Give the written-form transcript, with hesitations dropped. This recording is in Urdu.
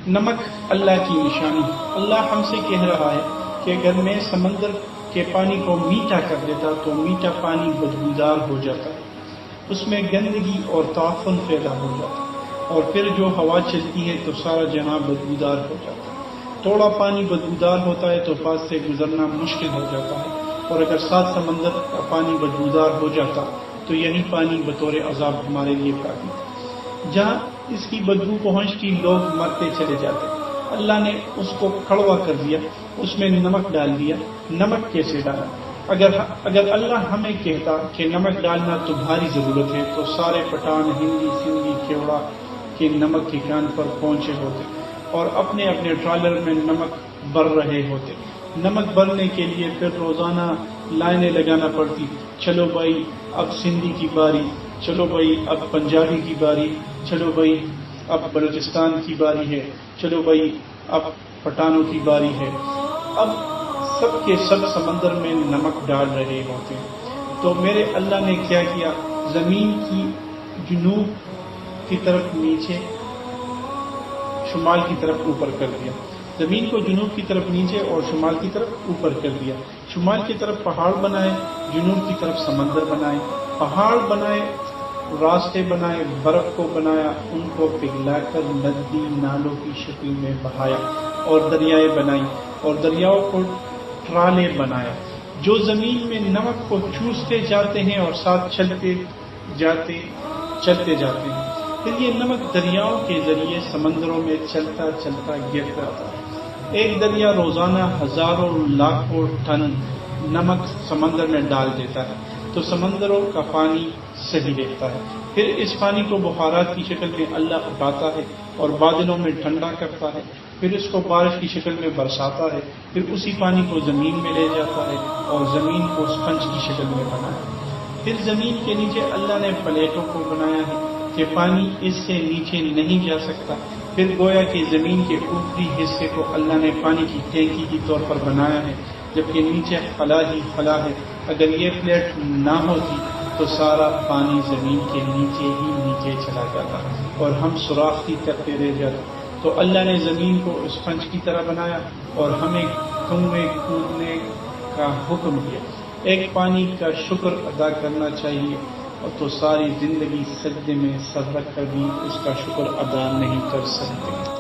نمک اللہ کی نشانی. اللہ ہم سے کہہ رہا ہے کہ اگر میں سمندر کے پانی کو میٹھا کر دیتا تو میٹھا پانی بدبودار ہو جاتا ہے، اس میں گندگی اور تعفن پیدا ہو جاتا ہے، اور پھر جو ہوا چلتی ہے تو سارا جہاں بدبودار ہو جاتا ہے. تھوڑا پانی بدبودار ہوتا ہے تو پاس سے گزرنا مشکل ہو جاتا ہے، اور اگر ساتھ سمندر کا پانی بدبودار ہو جاتا تو یہی پانی بطور عذاب ہمارے لیے کافی تھا. جہاں اس کی بدبو پہنچتی لوگ مرتے چلے جاتے. اللہ نے اس کو کڑوا کر دیا، اس میں نمک ڈال دیا. نمک کیسے ڈالا؟ اگر اللہ ہمیں کہتا کہ نمک ڈالنا تمہاری ضرورت ہے تو سارے پٹھان ہندی سندھی کیوڑا کے نمک کے کان پر پہنچے ہوتے اور اپنے اپنے ٹرالر میں نمک بھر رہے ہوتے. نمک بھرنے کے لیے پھر روزانہ لائنیں لگانا پڑتی. چلو بھائی اب سندھی کی باری، چلو بھائی اب پنجابی کی باری، چلو بھائی اب بلوچستان کی باری ہے، چلو بھائی اب پٹھانوں کی باری ہے. اب سب کے سب سمندر میں نمک ڈال رہے ہوتے. تو میرے اللہ نے کیا کیا؟ زمین کی جنوب کی طرف نیچے، شمال کی طرف اوپر کر دیا. زمین کو جنوب کی طرف نیچے اور شمال کی طرف اوپر کر دیا. شمال کی طرف پہاڑ بنائے، جنوب کی طرف سمندر بنائے. پہاڑ بنائے، راستے بنائے، برف کو بنایا، ان کو پگھلا کر ندی نالوں کی شکل میں بہایا، اور دریائے بنائی، اور دریاؤں کو ٹرالے بنایا جو زمین میں نمک کو چوستے جاتے ہیں اور ساتھ چلتے جاتے ہیں. پھر یہ نمک دریاؤں کے ذریعے سمندروں میں چلتا چلتا گرتا آتا ہے. ایک دریا روزانہ ہزاروں لاکھوں ٹن نمک سمندر میں ڈال دیتا ہے تو سمندروں کا پانی صحیح رہتا ہے. پھر اس پانی کو بخارات کی شکل میں اللہ اٹھاتا ہے اور بادلوں میں ٹھنڈا کرتا ہے، پھر اس کو بارش کی شکل میں برساتا ہے، پھر اسی پانی کو زمین میں لے جاتا ہے اور زمین کو اسپنج کی شکل میں بنایا. پھر زمین کے نیچے اللہ نے پلیٹوں کو بنایا ہے کہ پانی اس سے نیچے نہیں جا سکتا. پھر گویا کہ زمین کے اوپری حصے کو اللہ نے پانی کی ٹینکی کے طور پر بنایا ہے، جبکہ نیچے خلا ہی خلا ہے. اگر یہ پلیٹ نہ ہوتی تو سارا پانی زمین کے نیچے ہی نیچے چلا جاتا اور ہم سوراخ ہی کرتے رہ جاتے. تو اللہ نے زمین کو اسپنج کی طرح بنایا اور ہمیں کنویں کھودنے کا حکم دیا. ایک پانی کا شکر ادا کرنا چاہیے، اور تو ساری زندگی سجدے میں سر رکھ کر بھی اس کا شکر ادا نہیں کر سکتے.